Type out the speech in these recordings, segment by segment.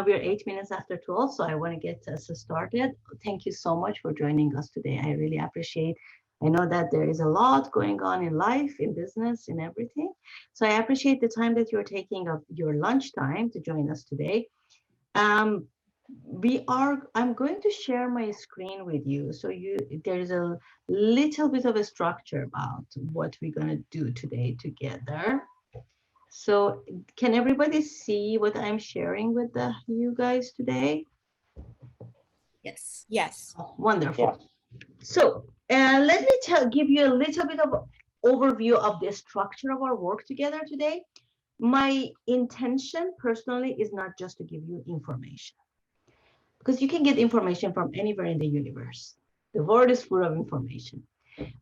We're 8 minutes after 12, so I want to get us started. Thank you so much for joining us today. I really appreciate. I know that there is a lot going on in life, in business, in everything. So I appreciate the time that you're taking of your lunchtime to join us today. Um, I'm going to share my screen with you. So there's a little bit of a structure about what we're going to do today together. So can everybody see what I'm sharing with you guys today? Yes. Yes. Oh, wonderful. Yeah. So let me give you a little bit of overview of the structure of our work together today. My intention personally is not just to give you information, because you can get information from anywhere in the universe. The world is full of information.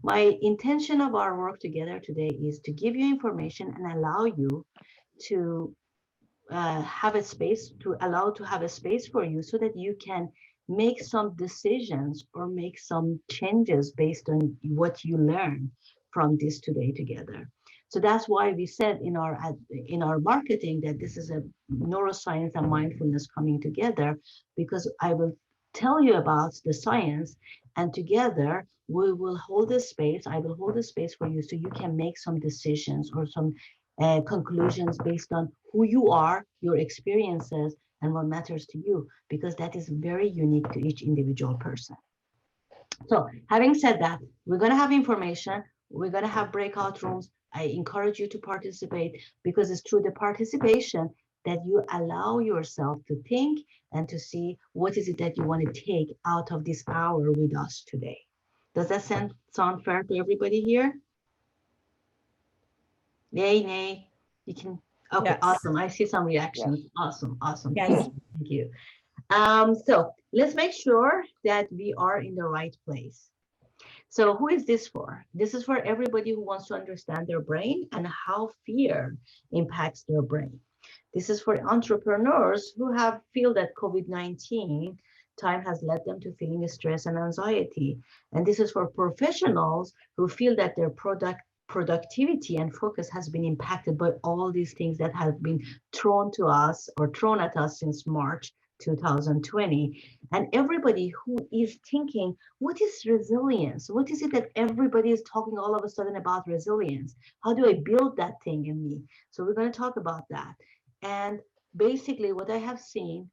My intention of our work together today is to give you information and allow you to have a space to have a space for you so that you can make some decisions or make some changes based on what you learn from this today together. So that's why we said in our marketing that this is a neuroscience and mindfulness coming together, because I will tell you about the science, and together we will hold a space. I will hold a space for you so you can make some decisions or some conclusions based on who you are, your experiences, and what matters to you, because that is very unique to each individual person. So, having said that, we're going to have information, we're going to have breakout rooms. I encourage you to participate, because it's through the participation that you allow yourself to think and to see what is it that you want to take out of this hour with us today. Does that sound fair to everybody here? Nay, nay. You can. Okay, yes. Awesome. I see some reactions. Yes. Awesome, awesome. Yes. Thank you. So let's make sure that we are in the right place. So who is this for? This is for everybody who wants to understand their brain and how fear impacts their brain. This is for entrepreneurs who have feel that COVID-19 time has led them to feeling stress and anxiety. And this is for professionals who feel that their productivity and focus has been impacted by all these things that have been thrown to us or thrown at us since March 2020. And everybody who is thinking, what is resilience? What is it that everybody is talking all of a sudden about resilience? How do I build that thing in me? So we're going to talk about that. And basically, what I have seen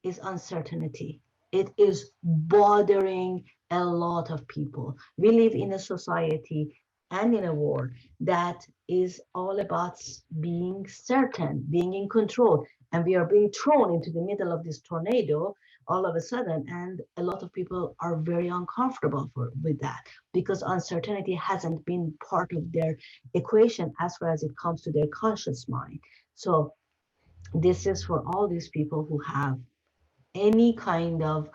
is uncertainty. It is bothering a lot of people. We live in a society and in a world that is all about being certain, being in control. And we are being thrown into the middle of this tornado all of a sudden. And a lot of people are very uncomfortable with that, because uncertainty hasn't been part of their equation as far as it comes to their conscious mind. So this is for all these people who have any kind of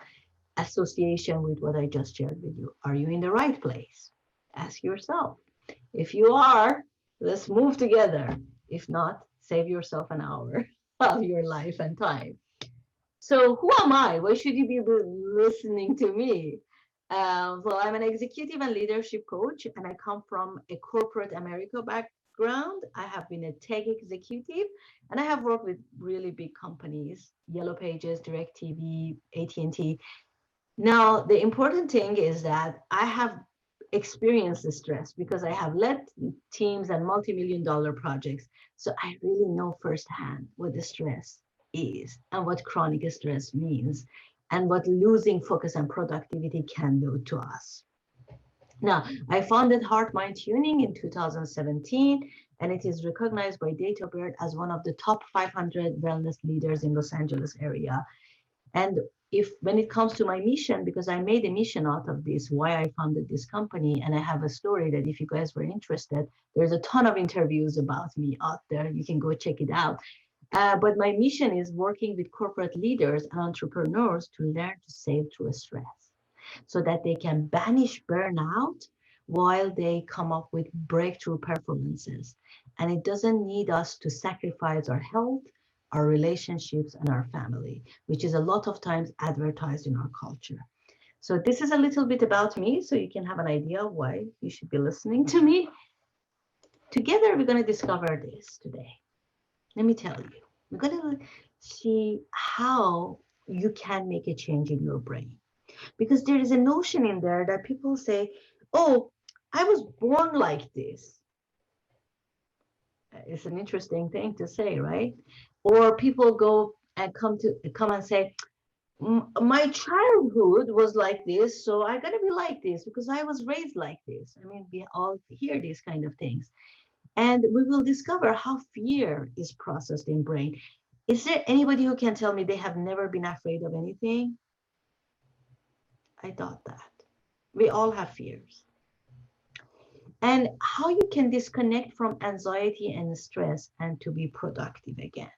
association with what I just shared with you. Are you in the right place? Ask yourself. If you are, let's move together. If not, save yourself an hour of your life and time. So, who am I? Why should you be listening to me? Well, I'm an executive and leadership coach, and I come from a corporate America background. I have been a tech executive, and I have worked with really big companies, Yellow Pages, DirecTV, AT&T. Now, the important thing is that I have experienced the stress because I have led teams and multi-million-dollar projects. So I really know firsthand what the stress is and what chronic stress means and what losing focus and productivity can do to us. Now, I founded Heart Mind Tuning in 2017, and it is recognized by DataBird as one of the top 500 wellness leaders in Los Angeles area. And if when it comes to my mission, because I made a mission out of this, why I founded this company, and I have a story that if you guys were interested, there's a ton of interviews about me out there. You can go check it out. But my mission is working with corporate leaders and entrepreneurs to learn to save through stress so that they can banish burnout while they come up with breakthrough performances. And it doesn't need us to sacrifice our health, our relationships, and our family, which is a lot of times advertised in our culture. So this is a little bit about me, so you can have an idea why you should be listening to me. Together, we're going to discover this today. Let me tell you. We're going to see how you can make a change in your brain. Because there is a notion in there that people say, oh, I was born like this. It's an interesting thing to say, right? Or people go and come and say, My childhood was like this, so I gotta be like this because I was raised like this. I mean, we all hear these kind of things. And we will discover how fear is processed in brain. Is there anybody who can tell me they have never been afraid of anything? I thought that. We all have fears. And how you can disconnect from anxiety and stress and to be productive again.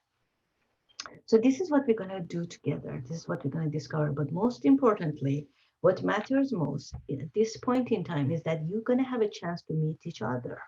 So this is what we're going to do together. This is what we're going to discover. But most importantly, what matters most at this point in time is that you're going to have a chance to meet each other.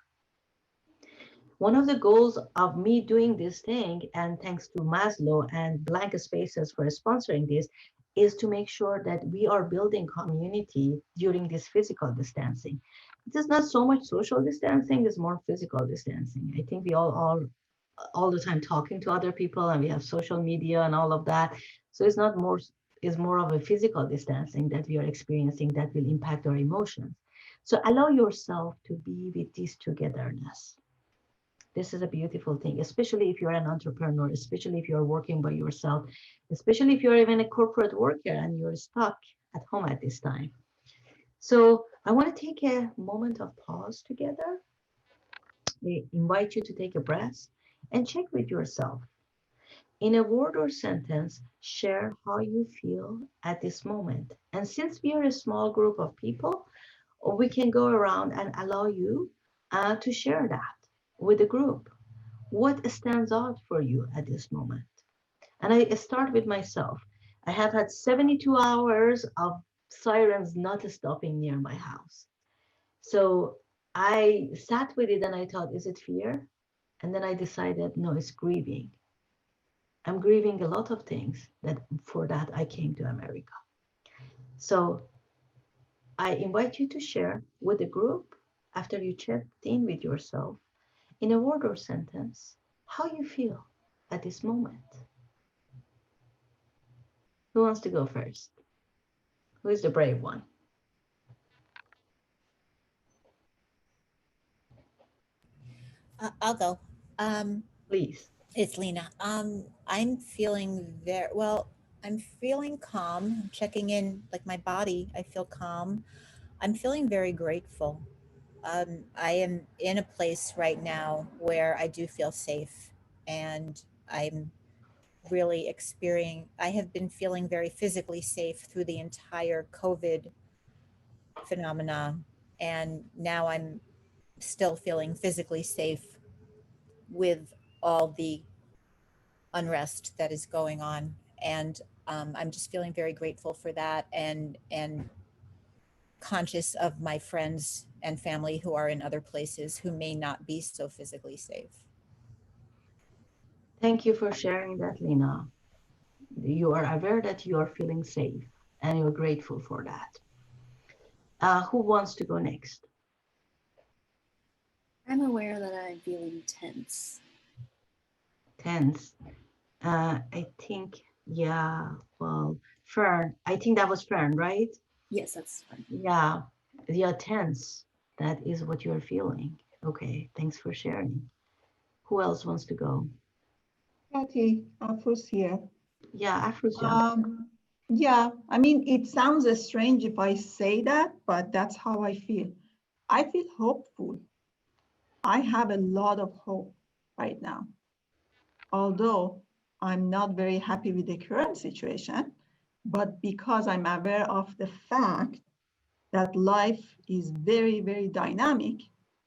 One of the goals of me doing this thing, and thanks to Maslow and Blank Spaces for sponsoring this, is to make sure that we are building community during this physical distancing. It is not so much social distancing, it's more physical distancing. I think we all the time talking to other people and we have social media and all of that. So it's not more, it's more of a physical distancing that we are experiencing that will impact our emotions. So allow yourself to be with this togetherness. This is a beautiful thing, especially if you're an entrepreneur, especially if you're working by yourself, especially if you're even a corporate worker and you're stuck at home at this time. So I want to take a moment of pause together. I invite you to take a breath and check with yourself. In a word or sentence, share how you feel at this moment. And since we are a small group of people, we can go around and allow you to share that with the group. What stands out for you at this moment? And I start with myself. I have had 72 hours of sirens not stopping near my house. So I sat with it and I thought, is it fear? And then I decided, no, it's grieving. I'm grieving a lot of things that for that I came to America. So I invite you to share with the group after you checked in with yourself in a word or sentence how you feel at this moment. Who wants to go first? Who is the brave one? I'll go. Please. It's Lena. I'm feeling very well. I'm feeling calm. I'm checking in, like my body. I feel calm. I'm feeling very grateful. I am in a place right now where I do feel safe, and I'm really experiencing. I have been feeling very physically safe through the entire COVID phenomena, and now I'm still feeling physically safe with all the unrest that is going on. And I'm just feeling very grateful for that, and conscious of my friends and family who are in other places who may not be so physically safe. Thank you for sharing that, Lena. You are aware that you are feeling safe and you're grateful for that. Who wants to go next? I'm aware that I'm feeling tense. Tense. I think, yeah, well, Fern, I think that was Fern, right? Yes, that's fine. Yeah, you're tense. That is what you're feeling. Okay, thanks for sharing. Who else wants to go? Okay, Afro's here. Yeah, Afrosia. Yeah, I mean, it sounds strange if I say that, but that's how I feel. I feel hopeful. I have a lot of hope right now. Although I'm not very happy with the current situation, but because I'm aware of the fact that life is very, very dynamic,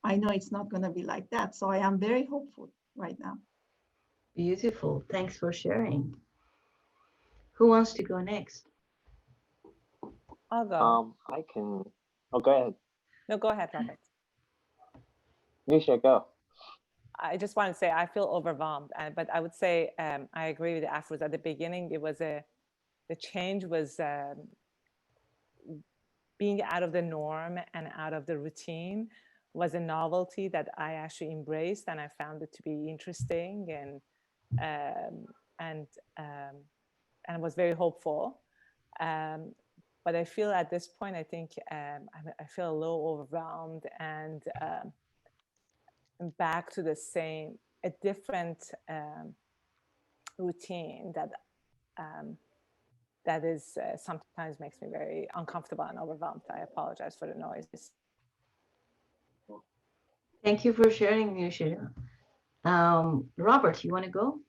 I know it's not going to be like that. So I am very hopeful right now. Beautiful. Thanks for sharing. Who wants to go next? I'll go. I can. Oh, go ahead. No, go ahead, Robert. Nisha, go. I just want to say I feel overwhelmed, but I would say I agree with Afroz. At the beginning, it was the change was being out of the norm and out of the routine was a novelty that I actually embraced, and I found it to be interesting. And and was very hopeful. But I feel at this point, I think I feel a little overwhelmed and back to a different routine that is sometimes makes me very uncomfortable and overwhelmed. I apologize for the noise. Thank you for sharing, Nishida. Robert, you want to go?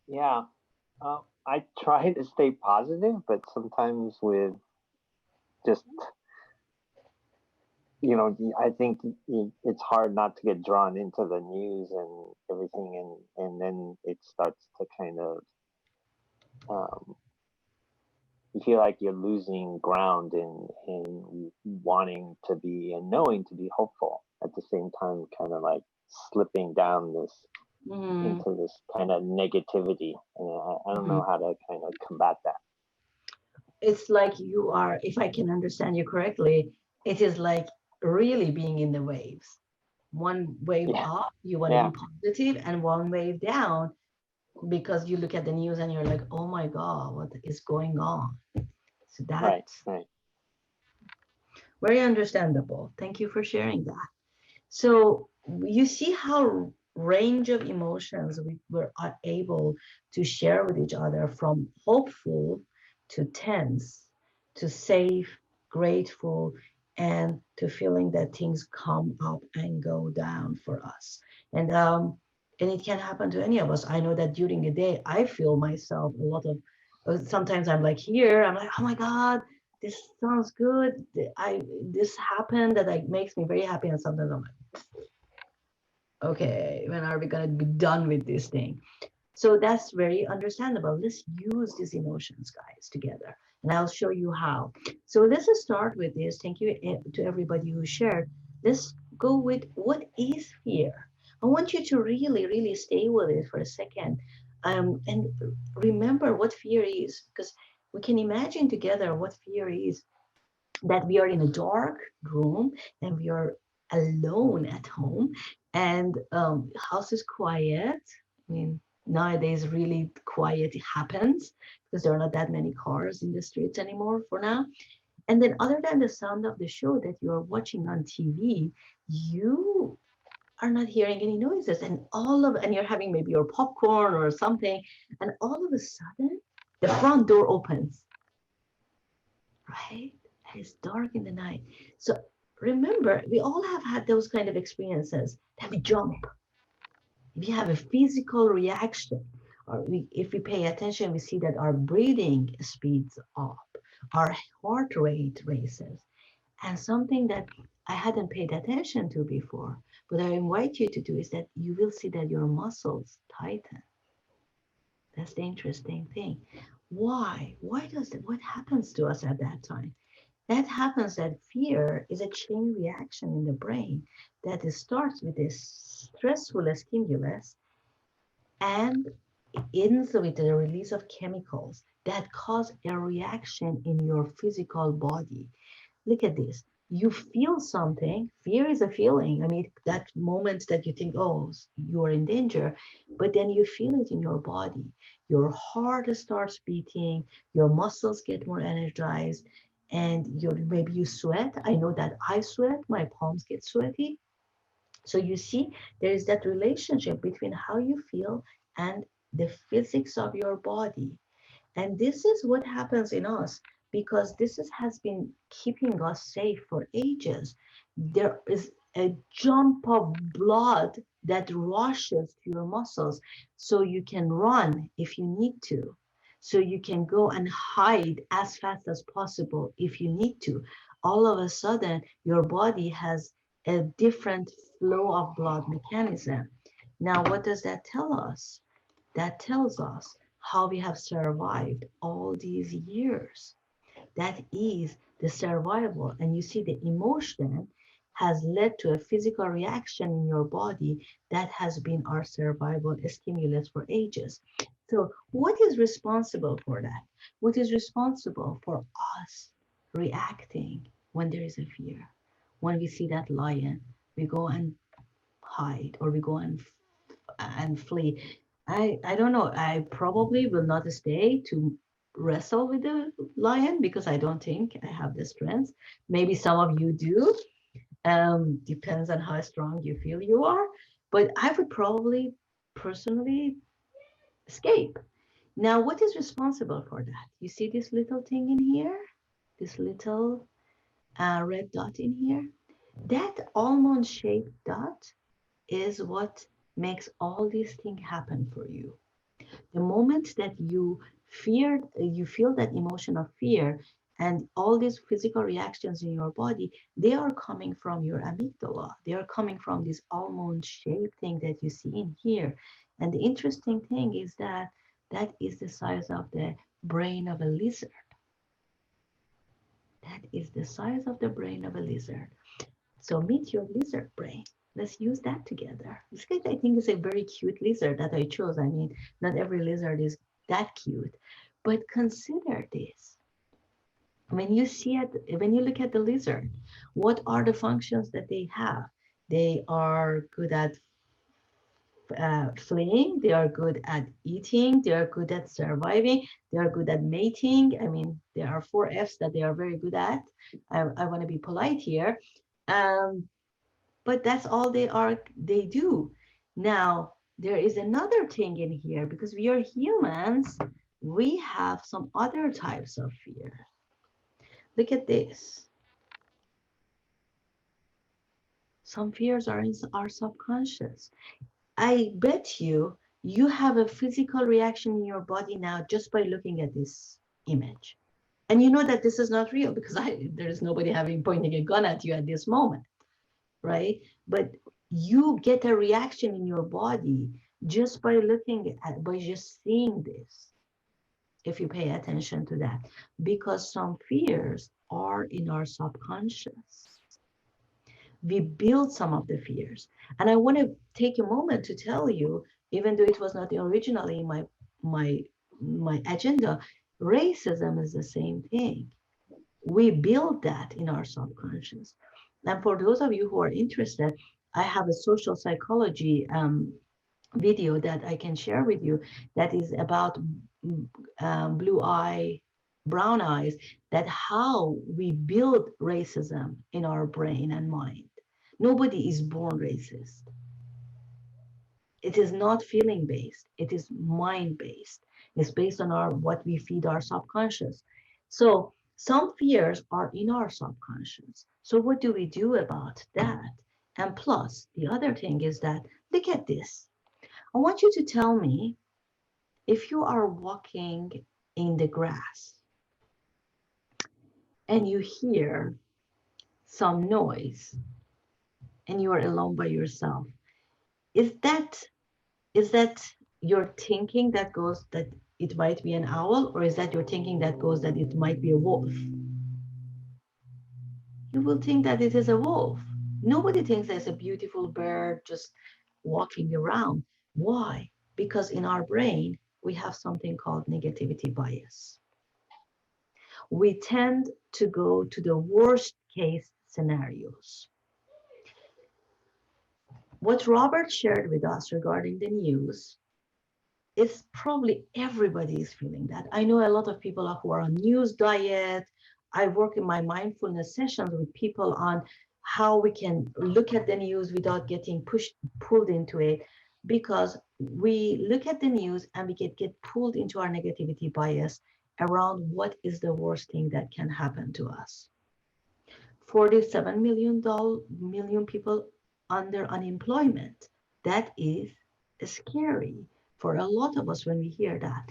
Yeah. I try to stay positive, but sometimes with just, I think it's hard not to get drawn into the news and everything, and then it starts to kind of, you feel like you're losing ground in wanting to be and knowing to be hopeful at the same time, kind of like slipping down this into this kind of negativity, and I don't know how to kind of combat that. It's like you are, if I can understand you correctly, it is like really being in the waves. One wave up, you want to be positive, and one wave down, because you look at the news and you're like, oh my God, what is going on? So that's right. Very understandable. Thank you for sharing that. So you see how range of emotions we were able to share with each other, from hopeful to tense to safe, grateful, and to feeling that things come up and go down for us. And it can happen to any of us. I know that during the day, I feel myself a lot of, sometimes I'm like here, I'm like, oh my God, this sounds good. This happened that like makes me very happy. And sometimes I'm like, okay, when are we gonna be done with this thing? So that's very understandable. Let's use these emotions, guys, together. And I'll show you how. So let's just start with this. Thank you to everybody who shared. Let's go with, what is fear? I want you to really, really stay with it for a second, and remember what fear is, because we can imagine together what fear is. That we are in a dark room and we are alone at home, and house is quiet. I mean, nowadays really quiet happens because there are not that many cars in the streets anymore for now. And then other than the sound of the show that you're watching on TV, you are not hearing any noises, and you're having maybe your popcorn or something, and all of a sudden the front door opens, right? And it's dark in the night. So remember, we all have had those kind of experiences that we jump. If you have a physical reaction, or if we pay attention, we see that our breathing speeds up, our heart rate races. And something that I hadn't paid attention to before, but I invite you to do, is that you will see that your muscles tighten. That's the interesting thing. Why? Why does it? What happens to us at that time? That happens that fear is a chain reaction in the brain that starts with a stressful stimulus and ends with the release of chemicals that cause a reaction in your physical body. Look at this. You feel something. Fear is a feeling. I mean, that moment that you think, oh, you are in danger, but then you feel it in your body. Your heart starts beating, your muscles get more energized, and maybe you sweat. I know that I sweat, my palms get sweaty. So you see, there is that relationship between how you feel and the physics of your body. And this is what happens in us, because has been keeping us safe for ages. There is a jump of blood that rushes to your muscles so you can run if you need to. So you can go and hide as fast as possible if you need to. All of a sudden, your body has a different flow of blood mechanism. Now, what does that tell us? That tells us how we have survived all these years. That is the survival. And you see, the emotion has led to a physical reaction in your body that has been our survival stimulus for ages. So what is responsible for that? What is responsible for us reacting when there is a fear? When we see that lion, we go and hide, or we go and and flee. I don't know. I probably will not stay to wrestle with the lion because I don't think I have the strength. Maybe some of you do. Depends on how strong you feel you are. But I would probably personally escape. Now, what is responsible for that? You see this little thing in here? This little red dot in here? That almond-shaped dot is what makes all these things happen for you. The moment that you feel that emotion of fear and all these physical reactions in your body, they are coming from your amygdala. They are coming from this almond-shaped thing that you see in here. And the interesting thing is that that is the size of the brain of a lizard. That is the size of the brain of a lizard. So meet your lizard brain. Let's use that together. This guy, I think, is a very cute lizard that I chose. I mean, not every lizard is that cute, but consider this. When you look at the lizard, what are the functions that they have? They are good at fleeing, they are good at eating, they are good at surviving, they are good at mating. I mean, there are 4 F's that they are very good at. I want to be polite here. But that's all they do. Now, there is another thing in here because we are humans, we have some other types of fear. Look at this. Some fears are in our subconscious. I bet you have a physical reaction in your body now just by looking at this image. And you know that this is not real because there is nobody pointing a gun at you at this moment, right? But you get a reaction in your body just by just seeing this, if you pay attention to that, because some fears are in our subconscious. We build some of the fears. And I want to take a moment to tell you, even though it was not originally my agenda, racism is the same thing. We build that in our subconscious. And for those of you who are interested, I have a social psychology video that I can share with you that is about blue eye, brown eyes, that how we build racism in our brain and mind. Nobody is born racist. It is not feeling based. It is mind based. It's based on what we feed our subconscious. So some fears are in our subconscious. So what do we do about that? And plus, the other thing is that, look at this. I want you to tell me if you are walking in the grass and you hear some noise and you are alone by yourself, is that your thinking that goes that it might be an owl, or is that your thinking that goes that it might be a wolf? You will think that it is a wolf. Nobody thinks there's a beautiful bird just walking around. Why? Because in our brain, we have something called negativity bias. We tend to go to the worst case scenarios. What Robert shared with us regarding the news is probably everybody is feeling that. I know a lot of people who are on news diet. I work in my mindfulness sessions with people on how we can look at the news without getting pulled into it, because we look at the news and we get pulled into our negativity bias around what is the worst thing that can happen to us. 47 million people under unemployment. That is scary for a lot of us when we hear that.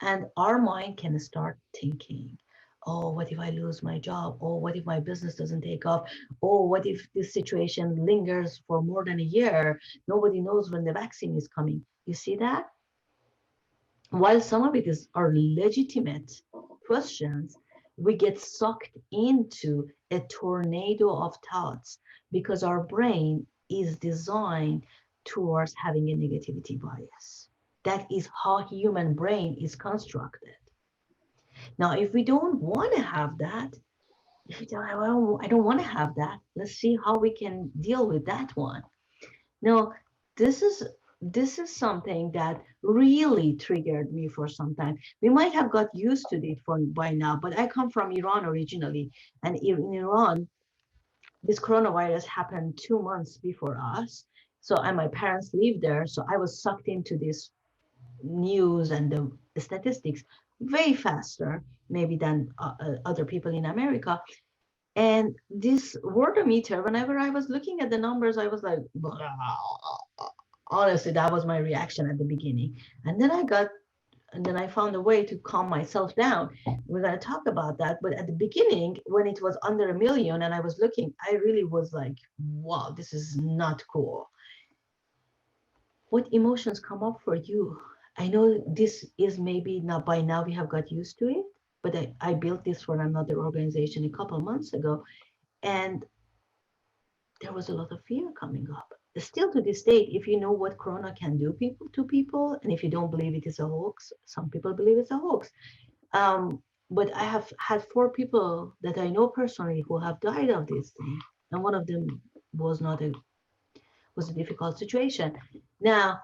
And our mind can start thinking, oh, what if I lose my job? Oh, what if my business doesn't take off? Oh, what if this situation lingers for more than a year? Nobody knows when the vaccine is coming. You see that? While some of it are legitimate questions, we get sucked into a tornado of thoughts because our brain is designed towards having a negativity bias. That is how human brain is constructed. Now, if we don't want to have that, if you tell, I don't want to have that, let's see how we can deal with that one. Now, this is this is something that really triggered me for some time. We might have got used to it by now, but I come from Iran originally, and in Iran, this coronavirus happened 2 months before us. So, and my parents lived there, so I was sucked into this news and the statistics way faster, maybe than other people in America. And this wortometer, whenever I was looking at the numbers, I was like, honestly, that was my reaction at the beginning. And then I found a way to calm myself down. We're going to talk about that. But at the beginning, when it was under 1 million and I was looking, I really was like, wow, this is not cool. What emotions come up for you? I know this is maybe not by now we have got used to it, but I built this for another organization a couple of months ago. And there was a lot of fear coming up. Still to this date, if you know what Corona can do to people, and if you don't believe it is a hoax, some people believe it's a hoax. But I have had 4 people that I know personally who have died of this thing, and one of them was a difficult situation. Now,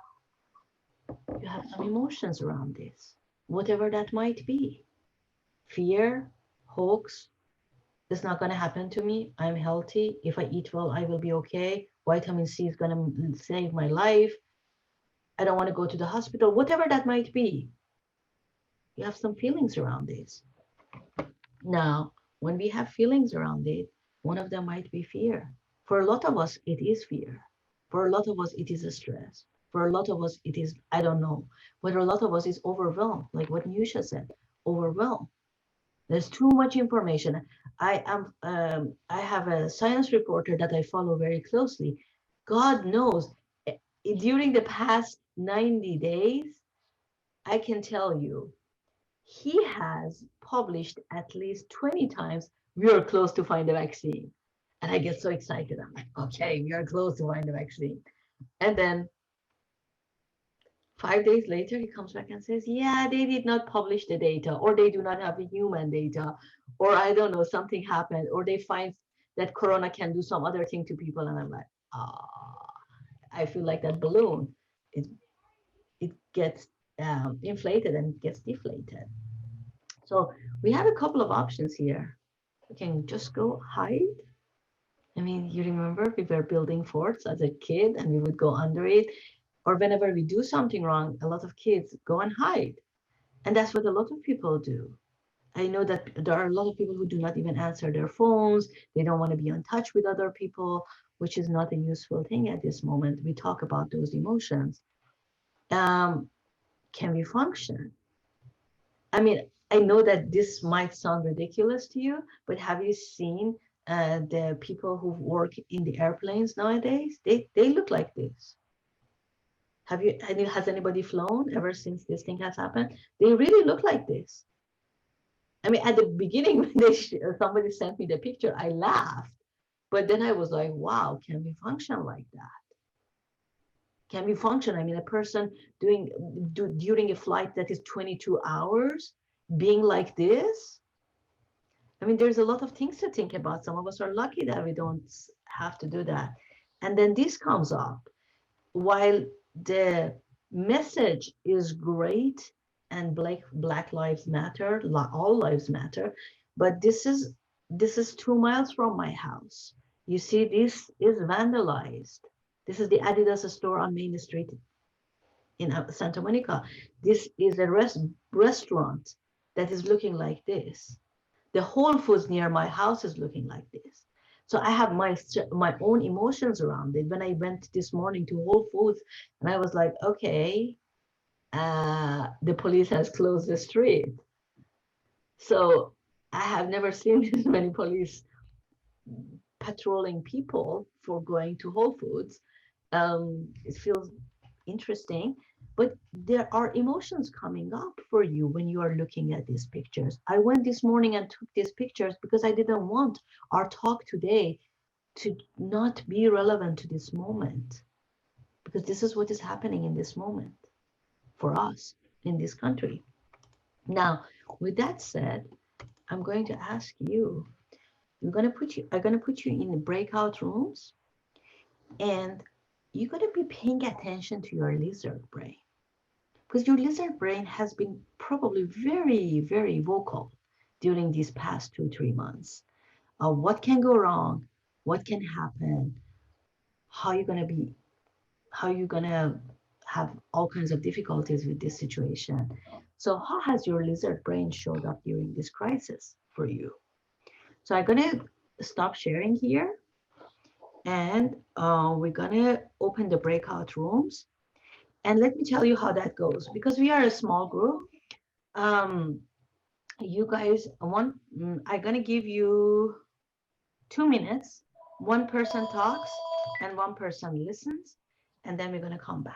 you have some emotions around this, whatever that might be. Fear, hoax, it's not going to happen to me. I'm healthy. If I eat well, I will be okay. Vitamin C is going to save my life. I don't want to go to the hospital, whatever that might be. You have some feelings around this. Now, when we have feelings around it, one of them might be fear. For a lot of us, it is fear. For a lot of us, it is a stress. For a lot of us, it is, I don't know. But a lot of us is overwhelmed, like what Nusha said, overwhelmed. There's too much information. I have a science reporter that I follow very closely. God knows, during the past 90 days, I can tell you, he has published at least 20 times, we are close to find a vaccine. And I get so excited. I'm like, okay, we are close to find a vaccine. And then 5 days later, he comes back and says, yeah, they did not publish the data, or they do not have the human data, or I don't know, something happened, or they find that Corona can do some other thing to people. And I'm like, I feel like that balloon, it gets inflated and gets deflated. So we have a couple of options here. We can just go hide. I mean, you remember we were building forts as a kid and we would go under it. Or whenever we do something wrong, a lot of kids go and hide. And that's what a lot of people do. I know that there are a lot of people who do not even answer their phones. They don't want to be in touch with other people, which is not a useful thing at this moment. We talk about those emotions. Can we function? I mean, I know that this might sound ridiculous to you, but have you seen the people who work in the airplanes nowadays? They look like this. Has anybody flown ever since this thing has happened? They really look like this. I mean, at the beginning, when somebody sent me the picture, I laughed. But then I was like, wow, can we function like that? Can we function? I mean, a person during a flight that is 22 hours, being like this? I mean, there's a lot of things to think about. Some of us are lucky that we don't have to do that. And then this comes up. While the message is great and Black Lives Matter, all lives matter, but this is 2 miles from my house. You see, this is vandalized. This is the Adidas store on Main Street in Santa Monica. This is a restaurant that is looking like this. The Whole Foods near my house is looking like this. So I have my own emotions around it. When I went this morning to Whole Foods, and I was like, okay, the police has closed the street. So I have never seen this many police patrolling people for going to Whole Foods. It feels interesting, but there are emotions coming up for you when you are looking at these pictures. I went this morning and took these pictures because I didn't want our talk today to not be relevant to this moment, because this is what is happening in this moment for us in this country. Now, with that said, I'm going to ask you, I'm going to put you in the breakout rooms, and you got to be paying attention to your lizard brain, because your lizard brain has been probably very, very vocal during these past 2, 3 months. What can go wrong? What can happen? How you gonna be? How you gonna have all kinds of difficulties with this situation? So how has your lizard brain showed up during this crisis for you? So I'm gonna stop sharing here, and we're gonna open the breakout rooms. And let me tell you how that goes, because we are a small group. Um, you guys, I'm gonna give you 2 minutes. One person talks and one person listens, and then we're gonna come back.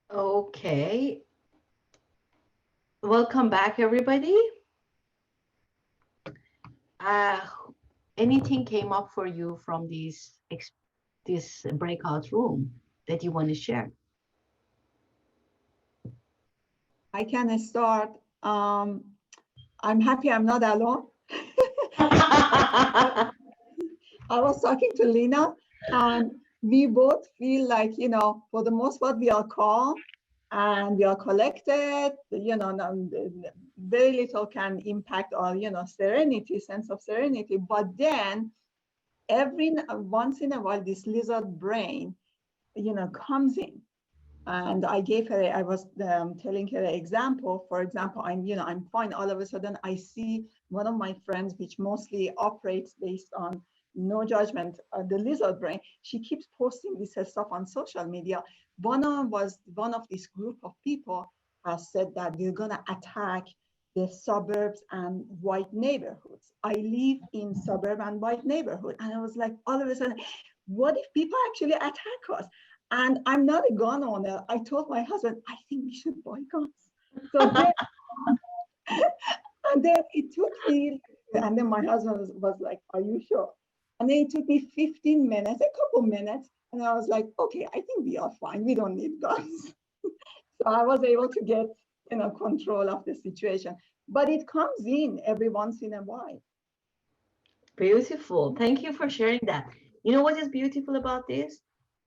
Okay. Welcome back, everybody. Uh, Anything came up for you from this breakout room that you want to share? I can start. I'm happy I'm not alone. I was talking to Lena, and we both feel like, for the most part, we are calm and we are collected, very little can impact our, serenity, sense of serenity. But then once in a while, this lizard brain, comes in. And I was telling her an example. For example, I'm fine. All of a sudden, I see one of my friends, which mostly operates based on no judgment, the lizard brain. She keeps posting this stuff on social media. One of this group of people has said that we're gonna attack the suburbs and white neighborhoods. I live in suburb and white neighborhood, and I was like, all of a sudden, what if people actually attack us? And I'm not a gun owner. I told my husband, I think we should buy guns. So then, and then it took me, and then my husband was like, are you sure? And then it took me 15 minutes, a couple minutes. And I was like, okay, I think we are fine. We don't need guns. So I was able to get, control of the situation. But it comes in every once in a while. Beautiful. Thank you for sharing that. You know what is beautiful about this?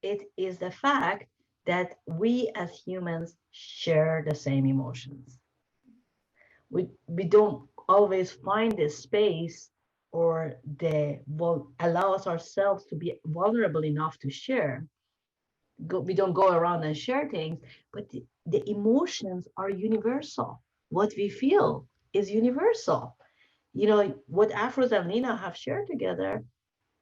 It is the fact that we as humans share the same emotions. We don't always find the space or allow us ourselves to be vulnerable enough to share. We don't go around and share things, but the emotions are universal. What we feel is universal. What Afros and Lena have shared together,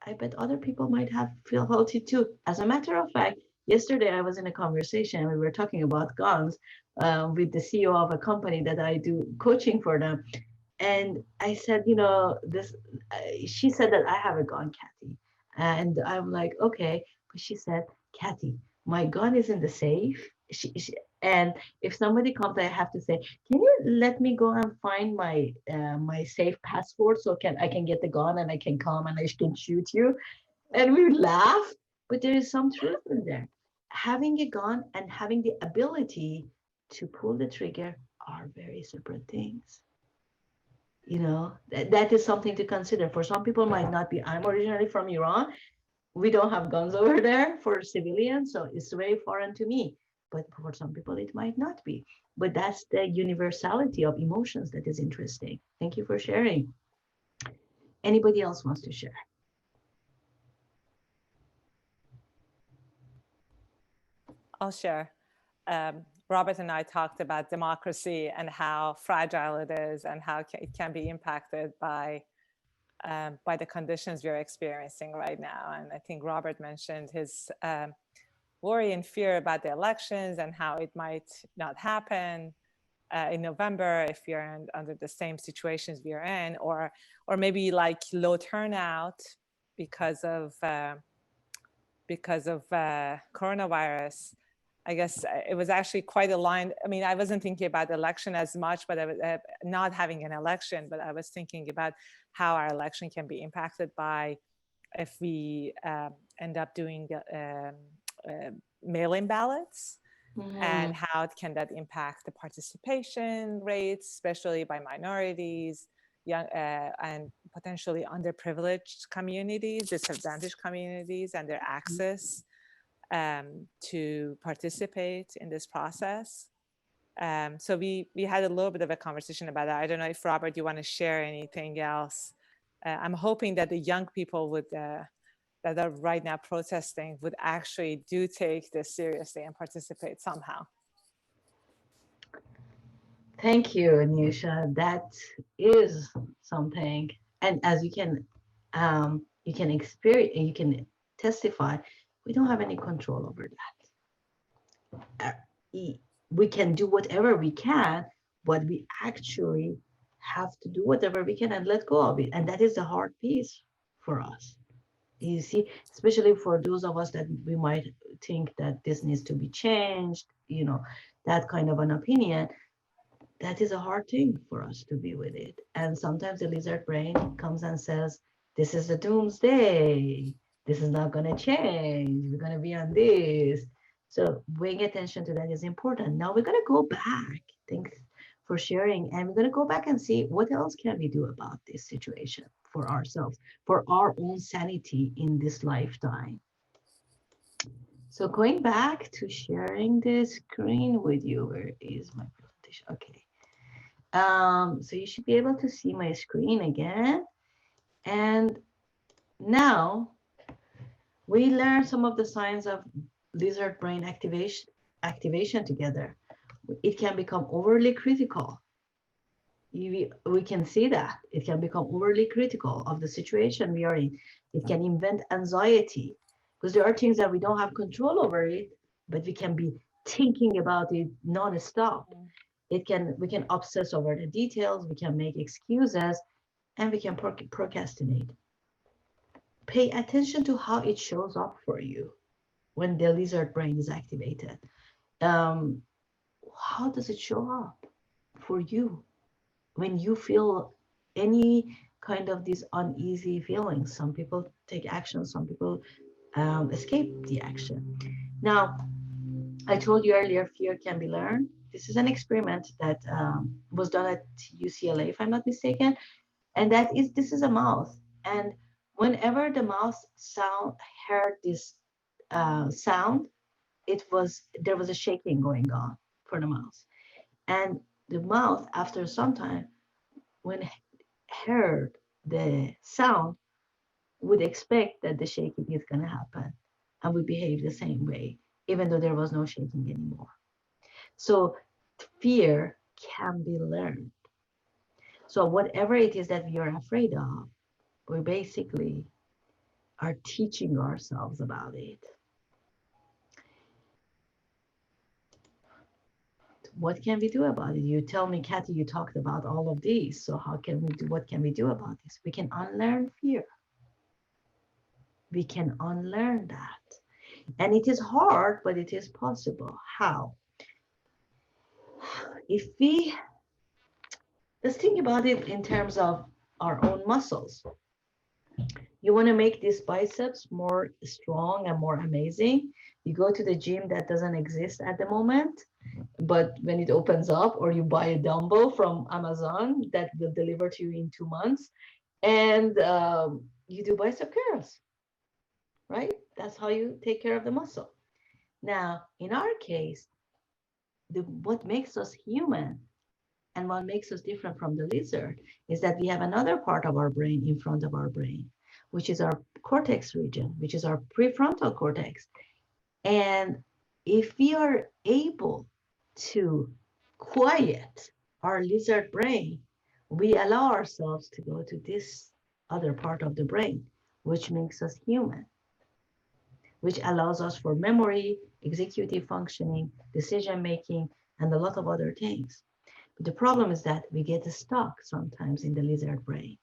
I bet other people might have felt it too. As a matter of fact, yesterday I was in a conversation. We were talking about guns with the CEO of a company that I do coaching for them, and I said, this. She said that I have a gun, Kathy, and I'm like, okay, but she said, Kathy, my gun is in the safe. And if somebody comes, I have to say, can you let me go and find my safe password so I can get the gun and I can come and I can shoot you? And we laugh, but there is some truth in there. Having a gun and having the ability to pull the trigger are very separate things. That is something to consider. For some people, might not be. I'm originally from Iran. We don't have guns over there for civilians, so it's very foreign to me. But for some people, it might not be. But that's the universality of emotions that is interesting. Thank you for sharing. Anybody else wants to share? I'll share. Robert and I talked about democracy and how fragile it is and how it can be impacted by the conditions we're experiencing right now. And I think Robert mentioned his worry and fear about the elections and how it might not happen in November if you're under the same situations we are in, or maybe like low turnout because of coronavirus. I guess it was actually quite aligned. I mean, I wasn't thinking about the election as much, but I was not having an election, but I was thinking about how our election can be impacted by if we end up doing mail-in ballots, and how can that impact the participation rates, especially by minorities, young and potentially underprivileged communities, disadvantaged communities, and their access to participate in this process. So we had a little bit of a conversation about that. I don't know if Robert, you want to share anything else? I'm hoping that the young people that are right now protesting would actually do take this seriously and participate somehow. Thank you, Nisha. That is something, and as you can experience, you can testify. We don't have any control over that. We can do whatever we can, but we actually have to do whatever we can and let go of it. And that is the hard piece for us. You see, especially for those of us that we might think that this needs to be changed, that kind of an opinion, that is a hard thing for us to be with it. And sometimes the lizard brain comes and says, this is the doomsday. This is not going to change. We're going to be on this. So paying attention to that is important. Now we're going to go back. Thanks for sharing. And we're going to go back and see what else can we do about this situation for ourselves, for our own sanity in this lifetime. So going back to sharing the screen with you, where is my presentation? Okay. So you should be able to see my screen again. And now we learn some of the signs of lizard brain activation together. It can become overly critical. We can see that it can become overly critical of the situation we are in. It can invent anxiety because there are things that we don't have control over it, but we can be thinking about it non-stop. We can obsess over the details, we can make excuses, and we can procrastinate. Pay attention to how it shows up for you when the lizard brain is activated. How does it show up for you when you feel any kind of these uneasy feelings? Some people take action, some people escape the action. Now, I told you earlier, fear can be learned. This is an experiment that was done at UCLA, if I'm not mistaken. And this is a mouse. And whenever the mouse heard this sound, there was a shaking going on for the mouse. And the mouse, after some time, when it heard the sound, would expect that the shaking is going to happen and would behave the same way, even though there was no shaking anymore. So fear can be learned. So whatever it is that we are afraid of, we basically are teaching ourselves about it. What can we do about it? You tell me, Kathy, you talked about all of these. So what can we do about this? We can unlearn fear. We can unlearn that. And it is hard, but it is possible. How? Let's think about it in terms of our own muscles. You want to make these biceps more strong and more amazing. You go to the gym that doesn't exist at the moment, but when it opens up, or you buy a dumbbell from Amazon that will deliver to you in 2 months, and you do bicep curls, right? That's how you take care of the muscle. Now, in our case, what makes us human and what makes us different from the lizard is that we have another part of our brain in front of our brain, which is our cortex region, which is our prefrontal cortex. And if we are able to quiet our lizard brain, we allow ourselves to go to this other part of the brain, which makes us human, which allows us for memory, executive functioning, decision making, and a lot of other things. But the problem is that we get stuck sometimes in the lizard brain.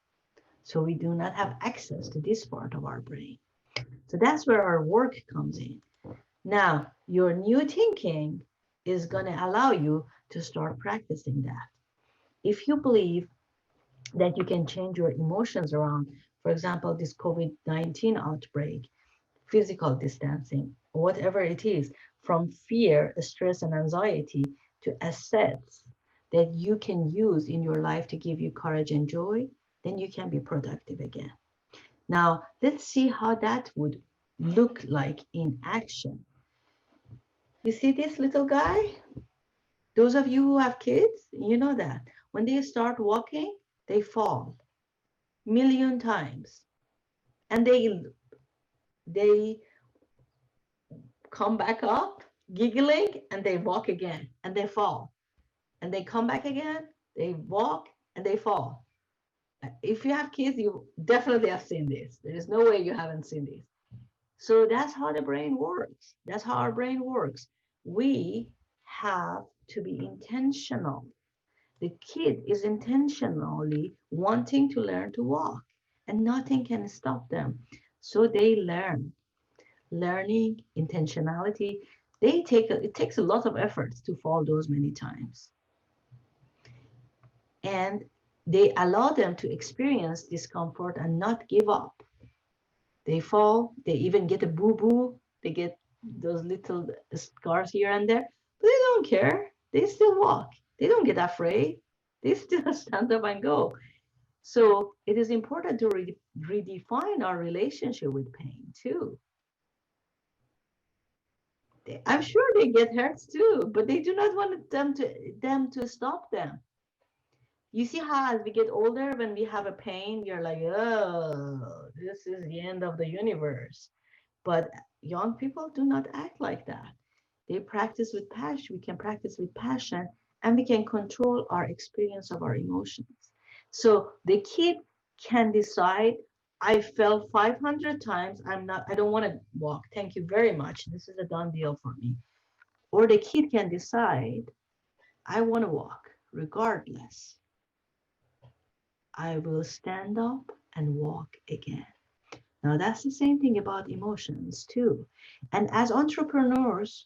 So we do not have access to this part of our brain. So that's where our work comes in. Now, your new thinking is going to allow you to start practicing that. If you believe that you can change your emotions around, for example, this COVID-19 outbreak, physical distancing, whatever it is, from fear, stress, and anxiety to assets that you can use in your life to give you courage and joy, then you can be productive again. Now, let's see how that would look like in action. You see this little guy? Those of you who have kids, you know that. When they start walking, they fall 1,000,000 times. And they come back up, giggling, and they walk again, and they fall. And they come back again, they walk, and they fall. If you have kids, you definitely have seen this. There is no way you haven't seen this. So that's how the brain works. That's how our brain works. We have to be intentional. The kid is intentionally wanting to learn to walk, and nothing can stop them. So they learn. Learning, intentionality, it takes a lot of efforts to fall those many times. And they allow them to experience discomfort and not give up. They fall, they even get a boo-boo, they get those little scars here and there, but they don't care. They still walk. They don't get afraid. They still stand up and go. So it is important to redefine our relationship with pain too. I'm sure they get hurt too, but they do not want them to stop them. You see how as we get older, when we have a pain, we are like, oh, this is the end of the universe. But young people do not act like that. They practice with passion. We can practice with passion, and we can control our experience of our emotions. So the kid can decide, I fell 500 times. I don't want to walk. Thank you very much. This is a done deal for me. Or the kid can decide, I want to walk regardless. I will stand up and walk again. Now, that's the same thing about emotions too. And as entrepreneurs,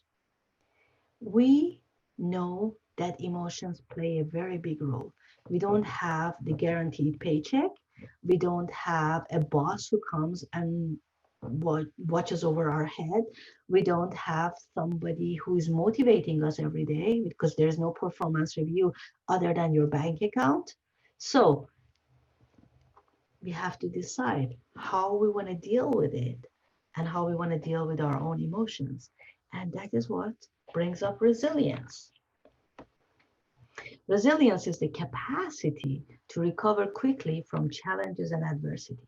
we know that emotions play a very big role. We don't have the guaranteed paycheck. We don't have a boss who comes and watches over our head. We don't have somebody who is motivating us every day because there's no performance review other than your bank account. So we have to decide how we want to deal with it and how we want to deal with our own emotions. And that is what brings up resilience. Resilience is the capacity to recover quickly from challenges and adversities.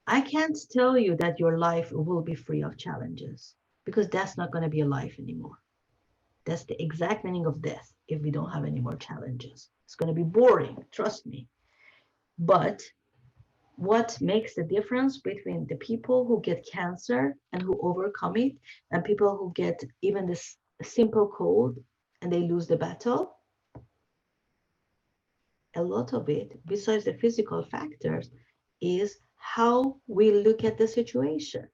I can't tell you that your life will be free of challenges because that's not going to be a life anymore. That's the exact meaning of death if we don't have any more challenges. It's going to be boring, trust me. But what makes the difference between the people who get cancer and who overcome it and people who get even this simple cold and they lose the battle? A lot of it, besides the physical factors, is how we look at the situation.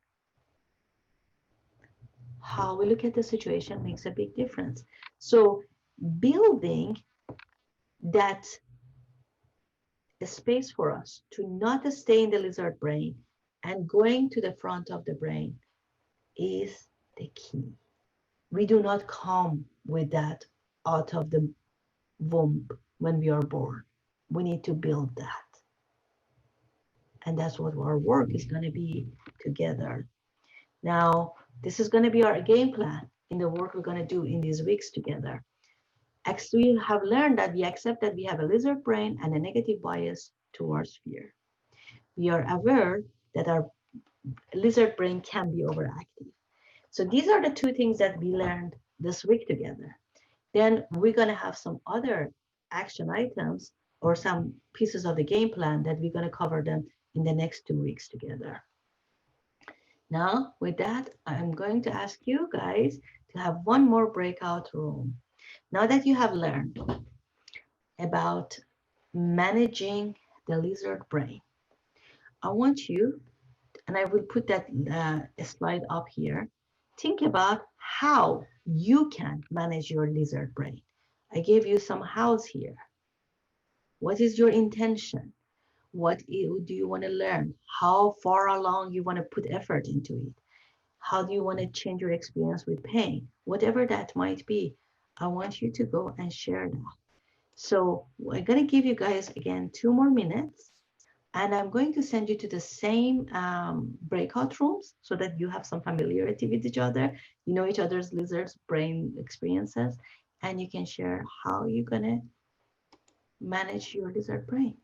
How we look at the situation makes a big difference. So building that a space for us to not stay in the lizard brain and going to the front of the brain is the key. We do not come with that out of the womb when we are born. We need to build that. And that's what our work is going to be together. Now, this is going to be our game plan in the work we're going to do in these weeks together. Actually, we have learned that we accept that we have a lizard brain and a negative bias towards fear. We are aware that our lizard brain can be overactive. So these are the two things that we learned this week together. Then we're going to have some other action items or some pieces of the game plan that we're going to cover them in the next 2 weeks together. Now, with that, I'm going to ask you guys to have one more breakout room. Now that you have learned about managing the lizard brain, I want you, and I will put that slide up here, think about how you can manage your lizard brain. I gave you some hows here. What is your intention? What do you want to learn? How far along you want to put effort into it? How do you want to change your experience with pain? Whatever that might be, I want you to go and share that. So we're going to give you guys, again, 2 more minutes. And I'm going to send you to the same breakout rooms so that you have some familiarity with each other. You know each other's lizards' brain experiences. And you can share how you're going to manage your lizard brain.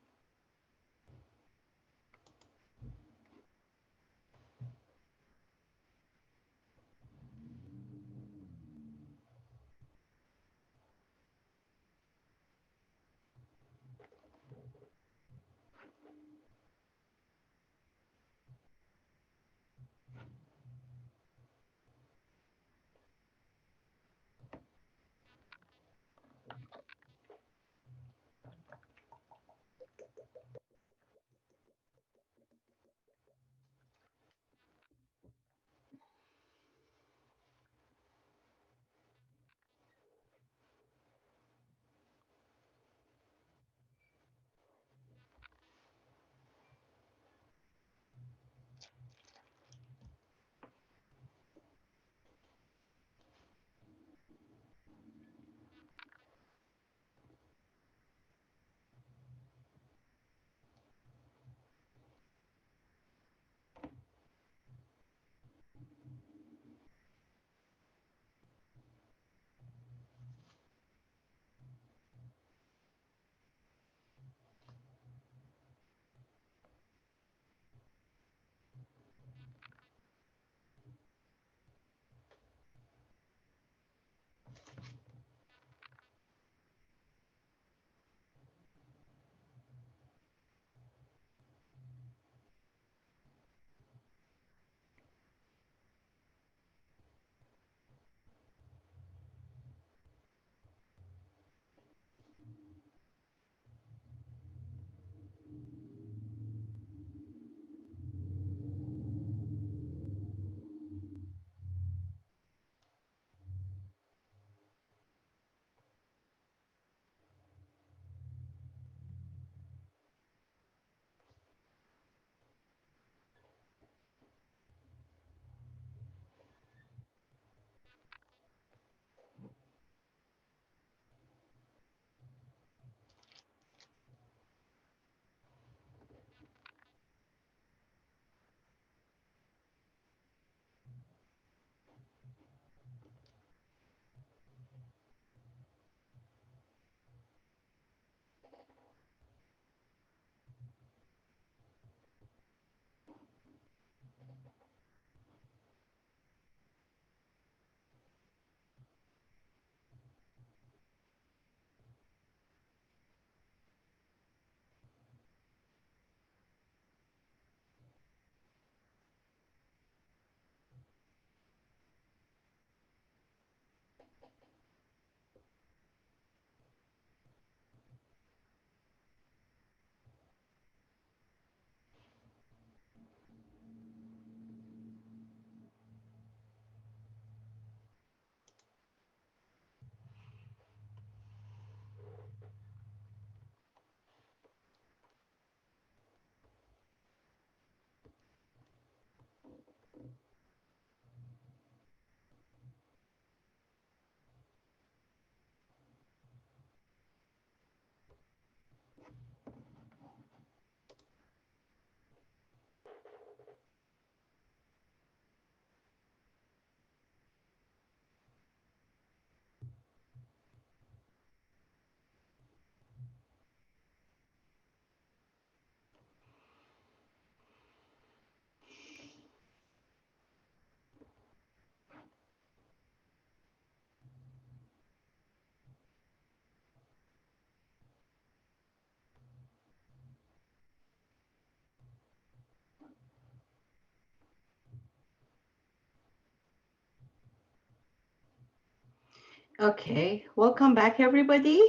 Okay, welcome back, everybody.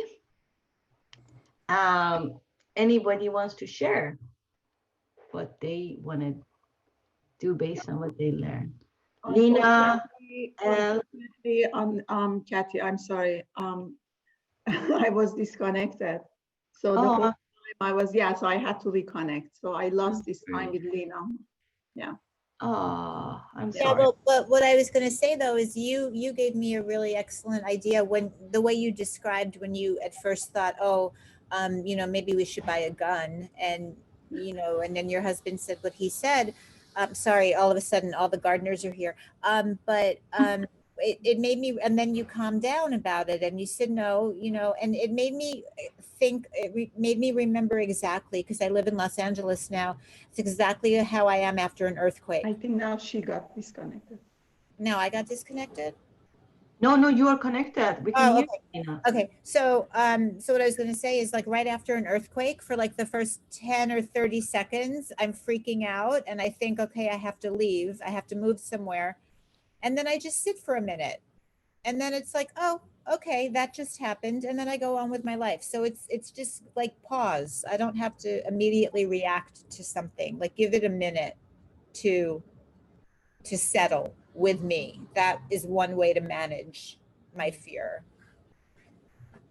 Anybody wants to share what they want to do based on what they learned? Lena, Unfortunately, Kathy, I'm sorry. I was disconnected. So the whole oh, time I was, yeah, so I had to reconnect. So I lost this time sorry. with Lena. Oh, I'm Yeah, sorry. well, but what I was going to say though is you gave me a really excellent idea when the way you described when you at first thought, oh, maybe we should buy a gun, and and then your husband said what he said. Sorry, all of a sudden all the gardeners are here. But it made me, and then you calmed down about it, and you said no, and it made me think. Made me remember exactly because I live in Los Angeles now. It's exactly how I am after an earthquake. I think now she got disconnected. No, I got disconnected. No, you are connected. We can Oh, hear okay. you, Lena. Okay. So what I was going to say is like right after an earthquake for like the first 10 or 30 seconds, I'm freaking out and I think, okay, I have to leave. I have to move somewhere. And then I just sit for a minute. And then it's like, oh, okay, that just happened. And then I go on with my life. So it's just like pause. I don't have to immediately react to something. Like give it a minute to settle with me. That is one way to manage my fear.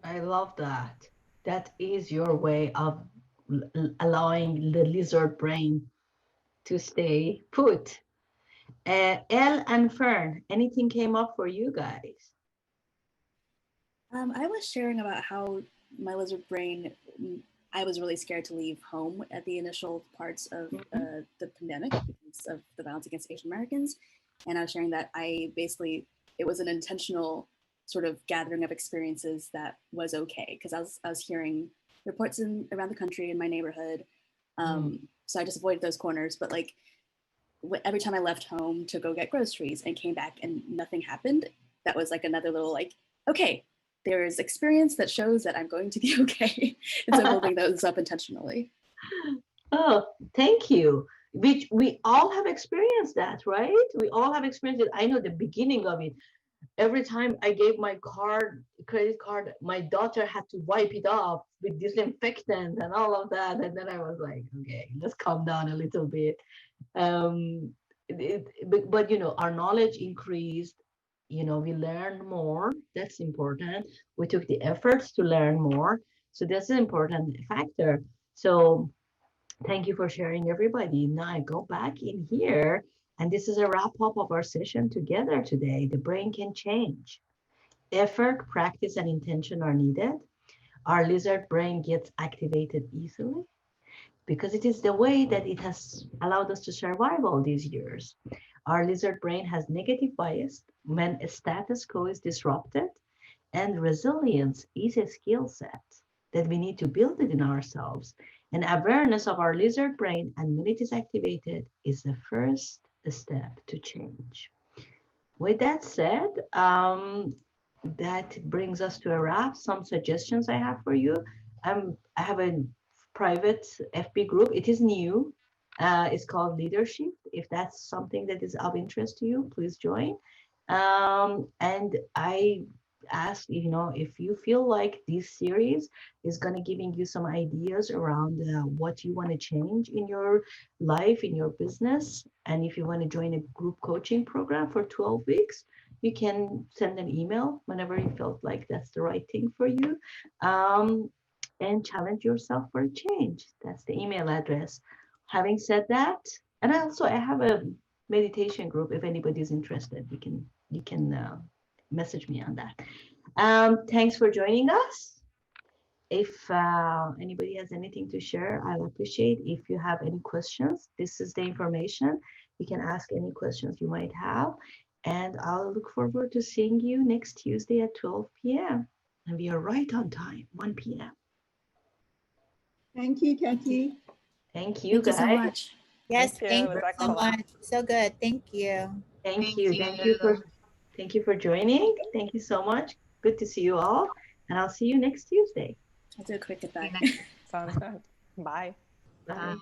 I love that. That is your way of allowing the lizard brain to stay put. Elle and Fern, anything came up for you guys? I was sharing about how my lizard brain, I was really scared to leave home at the initial parts of the pandemic because of the violence against Asian Americans. And I was sharing that it was an intentional sort of gathering of experiences that was okay. Because I was hearing reports around the country in my neighborhood. So I just avoided those corners. But like every time I left home to go get groceries and came back and nothing happened, that was like another little like, okay, there is experience that shows that I'm going to be okay. And so building those up intentionally. Oh, thank you. Which we all have experienced that, right? We all have experienced it. I know the beginning of it. Every time I gave my credit card, my daughter had to wipe it off with disinfectant and all of that. And then I was like, okay, let's calm down a little bit. But our knowledge increased. We learned more. That's important. We took the efforts to learn more. So that's an important factor. So thank you for sharing, everybody. Now I go back in here, and this is a wrap up of our session together today. The brain can change. Effort, practice, and intention are needed. Our lizard brain gets activated easily because it is the way that it has allowed us to survive all these years. Our lizard brain has negative bias when a status quo is disrupted, and resilience is a skill set that we need to build it in ourselves. And awareness of our lizard brain and when it is activated is the first step to change. With that said, that brings us to a wrap. Some suggestions I have for you. I have a private FB group. It is new. It's called Leadership. If that's something that is of interest to you, please join. And I ask, if you feel like this series is going to giving you some ideas around what you want to change in your life, in your business, and if you want to join a group coaching program for 12 weeks, you can send an email whenever you felt like that's the right thing for you, and challenge yourself for a change. That's the email address. Having said that, and I have a meditation group. If anybody's interested, you can message me on that. Thanks for joining us. If anybody has anything to share, I'll appreciate. If you have any questions, this is the information. You can ask any questions you might have. And I'll look forward to seeing you next Tuesday at 12 p.m. And we are right on time, 1 p.m. Thank you, Kathy. Thank you, Thank you guys. so much. Yes, Thank you. thank It you was so excellent. much. So good. Thank you. Thank you. Thank you for joining. Thank you so much. Good to see you all. And I'll see you next Tuesday. I'll do a quick goodbye. Sounds good. Bye. Bye.